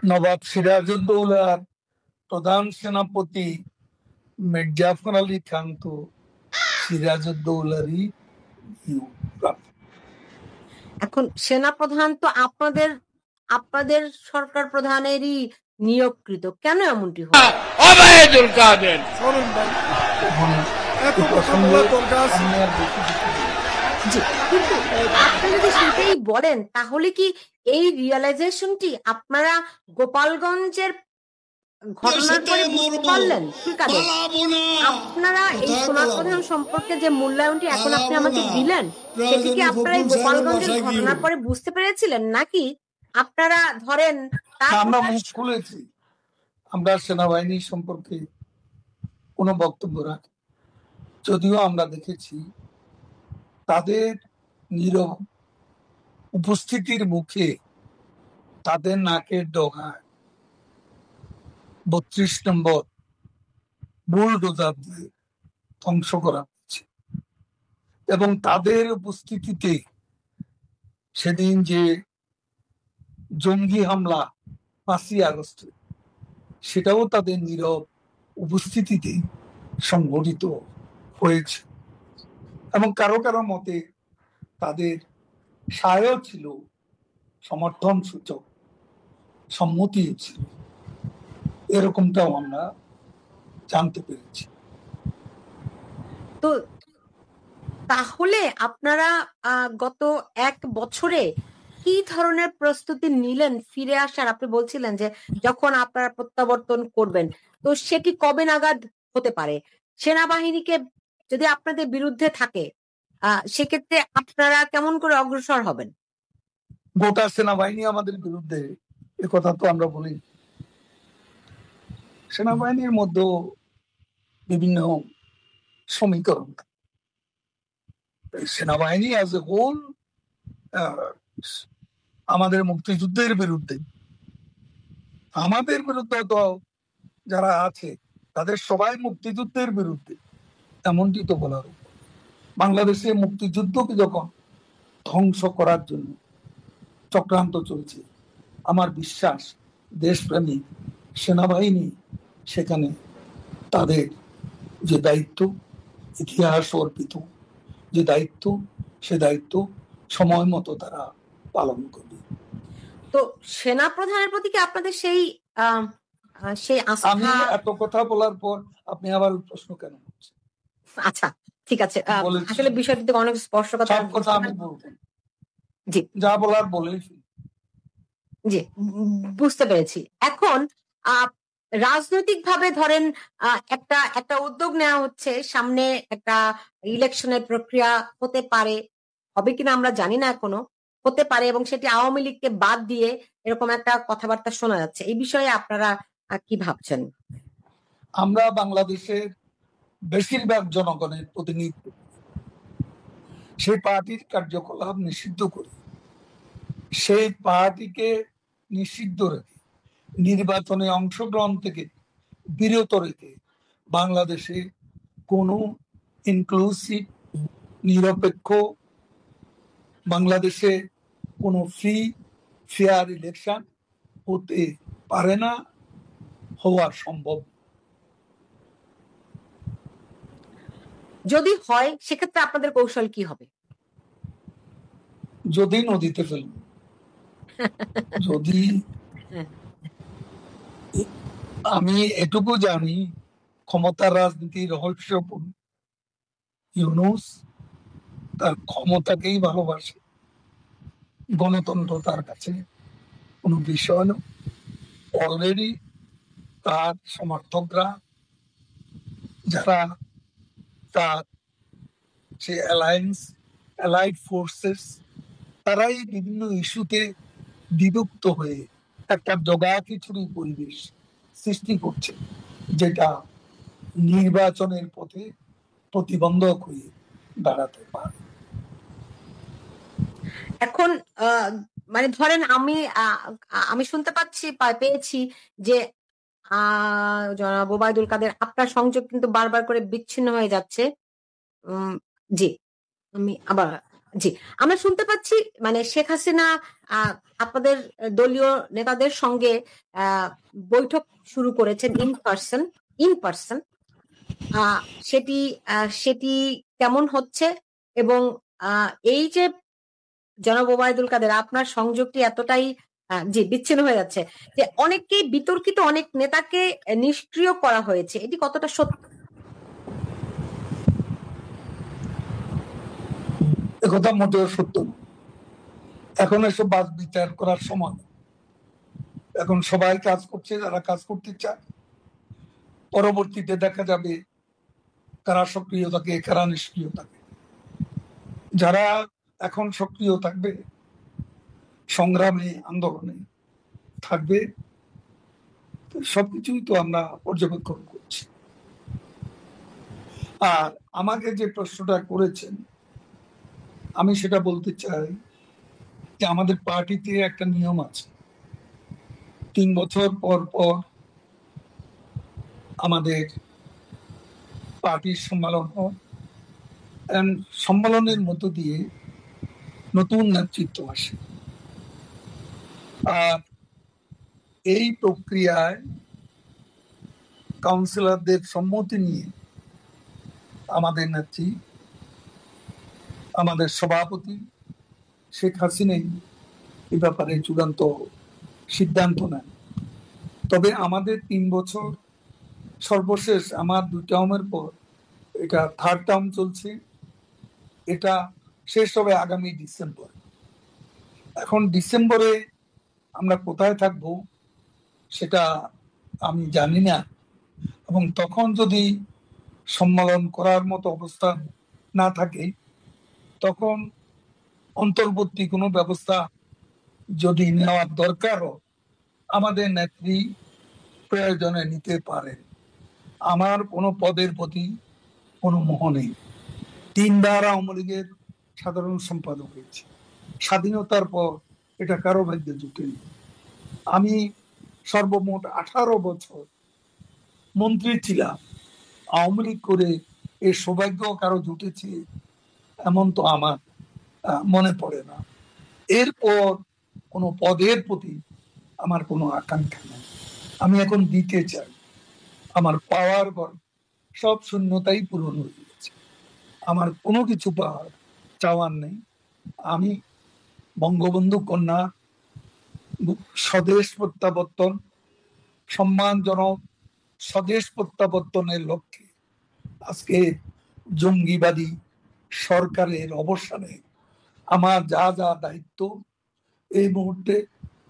নবাব সিরাজউদ্দৌলার প্রধান সেনাপতি মির্জাফর আলী খান তো সিরাজউদ্দৌলারই প্রাপ্ত। এখন সেনাপ্রধান তো আপনাদের আপনাদের সরকার প্রধানেরই নিয়োগকৃত, কেন এমনটি হয়? ওবায়দুল কাদের জি, কিন্তু আপনি যদি সেটাই বলেন তাহলে কি এই রিয়েলাইজেশনটি আপনারা গোপালগঞ্জের ঘটনার পরে বুঝতে পারলেন? ঠিক আছে, আপনারা এই সেনাপ্রধান সম্পর্কে যে মূল্যায়নটি এখন আপনি আমাকে দিলেন সেটি কি আপনারা এই গোপালগঞ্জের ঘটনার পরে বুঝতে পেরেছিলেন, নাকি আপনারা ধরেন আমরা মুখ খুলেছি, আমরা সেনাবাহিনী সম্পর্কে কোনো বক্তব্য রাখি, যদিও আমরা দেখেছি তাদের নীরব উপস্থিতির মুখে তাদের নাকের ডগায় 32 নম্বর বুলডোজার দিয়ে ধ্বংস করা হয়েছে, এবং তাদের উপস্থিতিতে সেদিন যে জঙ্গি হামলা 5ই আগস্ট সেটাও তাদের নীরব উপস্থিতিতে সংঘটিত হয়েছে, এবং কারো কারো মতে তাদের সায়ও ছিল, সমর্থন সূচক সম্মতি ছিল, এরকমটাও আমরা জানতে পেরেছি। তো তাহলে আপনারা গত 1 বছরে কি ধরনের প্রস্তুতি নিলেন ফিরে আসার? আপনি বলছিলেন যে যখন আপনারা প্রত্যাবর্তন করবেন, তো সেটি কবে নাগাদ হতে পারে? সেনাবাহিনীকে যদি আপনাদের বিরুদ্ধে থাকে সেক্ষেত্রে আপনারা কেমন করে অগ্রসর হবেন? গোটা সেনাবাহিনী আমাদের বিরুদ্ধে, একথা তো আমরা বলি। সেনাবাহিনীর মধ্যে বিভিন্ন সমীকরণ, সেনাবাহিনী অ্যাজ এ হোল আমাদের মুক্তিযুদ্ধের বিরুদ্ধে, আমাদের বিরুদ্ধে তো যারা আছে তাদের সবাই মুক্তিযুদ্ধের বিরুদ্ধে, এমনটি তো বলার। বাংলাদেশে মুক্তিযুদ্ধকে যখন ধ্বংস করার জন্য চক্রান্ত চলছে, আমার বিশ্বাস দেশপ্রেমী সেনাবাহিনী সেখানে তাদের যে দায়িত্ব, ইতিহাস অর্পিত যে দায়িত্ব, সে দায়িত্ব সময় মতো তারা পালন করবে। তো সেনা প্রধানের প্রতি কি আপনাদের সেই আস্থা? আমি এত কথা বলার পর আপনি আবার প্রশ্ন কেন করছেন? আচ্ছা, ঠিক আছে, আসলে বিষয়টিতে অনেক স্পষ্টতা আমি বলবো, জি, যা বলার বলেছি। জি, বুঝতে পেরেছি। এখন রাজনৈতিক ভাবে ধরেন একটা উদ্যোগ নেওয়া হচ্ছে, সামনে একটা ইলেকশনের প্রক্রিয়া হতে পারে, হবে কিনা আমরা জানি না এখনো, হতে পারে, এবং সেটি আওয়ামী লীগকে বাদ দিয়ে এরকম একটা কথাবার্তা শোনা যাচ্ছে। এই বিষয়ে আপনারা কি ভাবছেন? আমরা বাংলাদেশের বেশিরভাগ জনগণের প্রতিনিধিত্ব, সেই পার্টির কার্যকলাপ নিষিদ্ধ করে, সেই পার্টিকে নিষিদ্ধ রেখে, নির্বাচনে অংশগ্রহণ থেকে বিরত রেখে বাংলাদেশে কোনো ইনক্লুসিভ, নিরপেক্ষ, বাংলাদেশে কোনো ফ্রি ফেয়ার ইলেকশন হতে পারে না, হওয়া সম্ভব। যদি হয় সেক্ষেত্রে আপনাদের কৌশল কি হবে? যদি নদীতে ফেলব, যদি আমি এটুকু জানি ক্ষমতার রাজনীতি রহস্যপূর্ণ। ইউনূস তার ক্ষমতাকেই ভালোবাসে, গণতন্ত্র তার কাছে কোনো বিষয় নয়। অলরেডি তার সমর্থকরা, যারা তার সে অ্যালাইড ফোর্সেস, তারাই বিভিন্ন ইস্যুতে বিভক্ত হয়ে একটা জগাখিচুড়ি পরিবেশ সৃষ্টি করছে, যেটা নির্বাচনের পথে প্রতিবন্ধক হয়ে দাঁড়াতে পারে। এখন মানে ধরেন আমি শুনতে পেয়েছি যে জনাব ওবায়দুল কাদের, আপনার সংযোগ কিন্তু বারবার করে বিচ্ছিন্ন হয়ে যাচ্ছে। জি, আমি আবার জি, আমরা শুনতে পাচ্ছি মানে শেখ হাসিনা আপনাদের দলীয় নেতাদের সঙ্গে বৈঠক শুরু করেছেন ইন পার্সন। সেটি সেটি কেমন হচ্ছে এবং এই যে জনাব ওবায়দুল কাদের আপনার সংযোগটি এতটাই জি বিচ্ছিন্ন হয়ে যাচ্ছে যে অনেককেই বিতর্কিত অনেক নেতাকে নিষ্ক্রিয় করা হয়েছে, এটি কতটা সত্য? একথা মোটেও সত্য না। এখন এসব বাদ বিচার করার সময় না। এখন সবাই কাজ করছে যারা কাজ করতে চায়, পরবর্তীতে দেখা যাবে কারা সক্রিয় থাকে কারা নিষ্ক্রিয় থাকে। যারা এখন সক্রিয় থাকবে, সংগ্রামে আন্দোলনে থাকবে, সবকিছুই তো আমরা পর্যবেক্ষণ করছি। আর আমাকে যে প্রশ্নটা করেছেন, আমি সেটা বলতে চাই যে আমাদের পার্টিতে একটা নিয়ম আছে, 3 বছর পর পর আমাদের পার্টির সম্মেলন হয়। সম্মেলনের মধ্য দিয়ে নতুন নেতৃত্ব আসে। আর এই প্রক্রিয়ায় কাউন্সিলরদের সম্মতি নিয়ে আমাদের নেত্রী, আমাদের সভাপতি শেখ হাসিনাই এ ব্যাপারে চূড়ান্ত সিদ্ধান্ত নেন। তবে আমাদের 3 বছর সর্বশেষ আমার 2 টার্মের পর এটা 3rd টার্ম চলছে, এটা শেষ হবে আগামী ডিসেম্বর। এখন ডিসেম্বরে আমরা কোথায় থাকব সেটা আমি জানি না, এবং তখন যদি সম্মেলন করার মতো অবস্থা না থাকে তখন অন্তর্বর্তী কোনো ব্যবস্থা যদি নেওয়ার দরকারও আমাদের নেত্রী প্রয়োজনে নিতে পারেন। আমার কোনো পদের প্রতি কোনো মোহ নেই। 3বার আওয়ামী লীগের সাধারণ সম্পাদক হয়েছে। স্বাধীনতার পর এটা কারো ভাগ্যে জুটেনি। আমি সর্বমোট 18 বছর মন্ত্রী ছিলাম। আওয়ামী লীগ করে এর সৌভাগ্য কারো জুটেছে এমন তো আমার মনে পড়ে না। এরপর কোনো পদের প্রতি আমার কোনো আকাঙ্ক্ষা নেই। আমি এখন দিতে চাই। আমার পাওয়ার সব শূন্যতাই পূরণ হয়ে গেছে। আমার কোনো কিছু পাওয়ার চাওয়ার নেই। আমি বঙ্গবন্ধু কন্যা স্বদেশ প্রত্যাবর্তন, সম্মানজনক স্বদেশ প্রত্যাবর্তনের লক্ষ্যে আজকে জঙ্গিবাদী সরকারের অবসানে আমার যা যা দায়িত্ব এই মুহূর্তে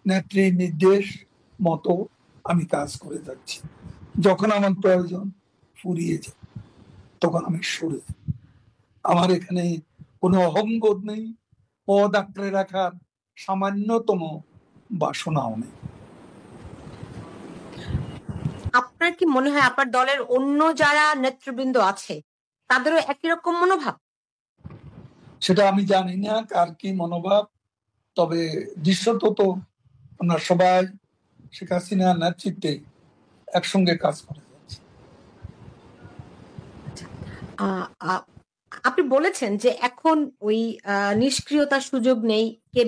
নেত্রীর নির্দেশ মতো আমি কাজ করে যাচ্ছি। যখন আমার প্রয়োজন ফুরিয়ে যায় তখন আমি সরে যাই। আমার এখানে কোনো অহংবোধ নেই, পদ আঁকড়ে রাখার সামান্যতম বাসনাও নেই। আপনার কি মনে হয় আপনার দলের অন্য যারা নেতৃবৃন্দ আছে তাদেরও একই রকম মনোভাব? সেটা আমি জানি না কার কি মনোভাব, তবে দৃশ্যত তো আমরা সবাই শেখ হাসিনার নেতৃত্বে একসঙ্গে কাজ করে যাচ্ছি। আপনি বলেছেন যে এখন ওই নিষ্ক্রিয়তার সুযোগ নেই, কে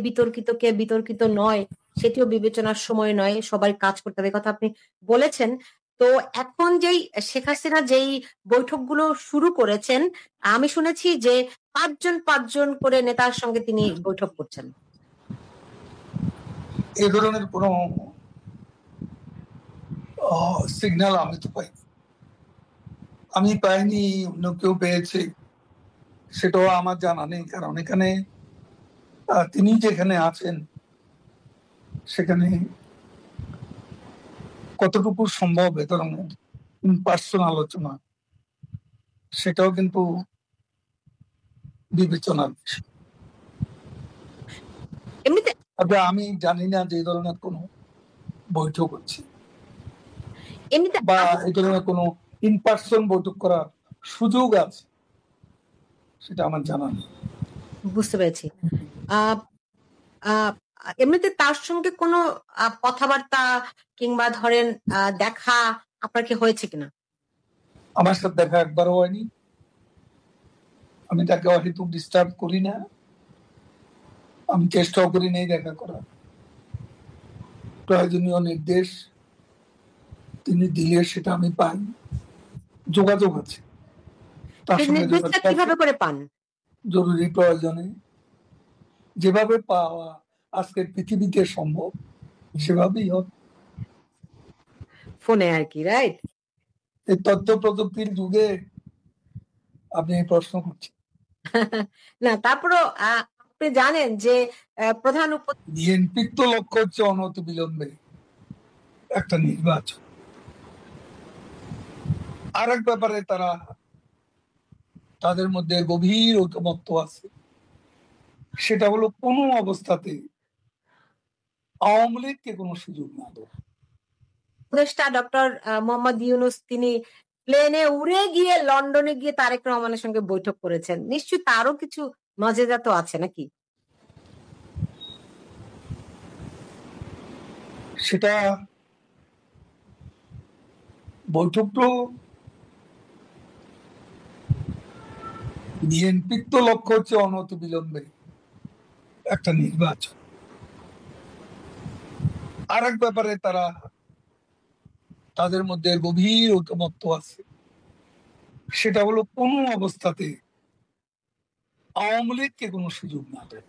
বিতর্কিত নয় সেটিও বিবেচনার সময় নয়, সবাই কাজ করতে হবে, কথা আপনি বলেছেন। তো এখন যেই শেখ হাসিনা যেই বৈঠকগুলো শুরু করেছেন, আমি শুনেছি যে 5 জন করে নেতার সঙ্গে তিনি বৈঠক করছেন। এই ধরনের কোনো সিগন্যাল আমি তো পাইনি। আমি পাইনি, অন্য কেউ পেয়েছে সেটাও আমার জানা নেই। কারণ এখানে তিনি যেখানে আছেন সেখানে কতটুকু সম্ভব এ ধরনের পার্সোনাল আলোচনা সেটাও কিন্তু বিবেচনার বিষয়। এমনিতে তবে আমি জানি না যে এই ধরনের কোনো বৈঠক হচ্ছে বা এই ধরনের কোনো ইন পার্সন বৈঠক করার সুযোগ আছে সেটা আমার জানা নেই। বুঝতে পেরেছি। এমনিতে তার সঙ্গে কোনো কথাবার্তা কিংবা ধরেন দেখা আপনার কি হয়েছে কিনা? আমার সাথে দেখা একবারও হয়নি। আমি তাকে অহেতুক ডিস্টার্ব করি না। আমি চেষ্টাও করি নেই দেখা করার। প্রয়োজনীয় নির্দেশ তিনি দিলে সেটা আমি পাই, যোগাযোগ আছে তার সেই সঙ্গে। নির্দেশটা কিভাবে করে পান? জরুরি প্রয়োজনে যেভাবে পাওয়া আজকের পৃথিবীতে সম্ভব সেভাবেই হবে। ফোনে আর কি, রাইট? এই তথ্য প্রযুক্তির যুগে আপনি এই প্রশ্ন করছেন। না, তারপরও আপনি জানেন যে প্রধান বিএনপির তো লক্ষ্য হচ্ছে অনতি বিলম্বে একটা নির্বাচন। আর এক ব্যাপারে তাদের মধ্যে গভীর ঐকমত্য আছে, সেটা হলো কোনো অবস্থাতে আওয়ামী লীগকে কোনো সুযোগ না দেওয়া। উপদেষ্টা ডক্টর মোহাম্মদ ইউনূস তিনি প্লেনে উড়ে গিয়ে লন্ডনে গিয়ে তারেক রহমানের সঙ্গে বৈঠক করেছেন। নিশ্চয়ই তারও কিছু মজেদা তো আছে নাকি? সেটা বৈঠক তো বিএনপির তো লক্ষ্য হচ্ছে অনতি বিলম্বে একটা নির্বাচন। আর এক ব্যাপারে তাদের মধ্যে গভীর ঐকমত্য আছে, সেটা হলো কোনো অবস্থাতে আওয়ামী লীগকে কোনো সুযোগ না দেয়।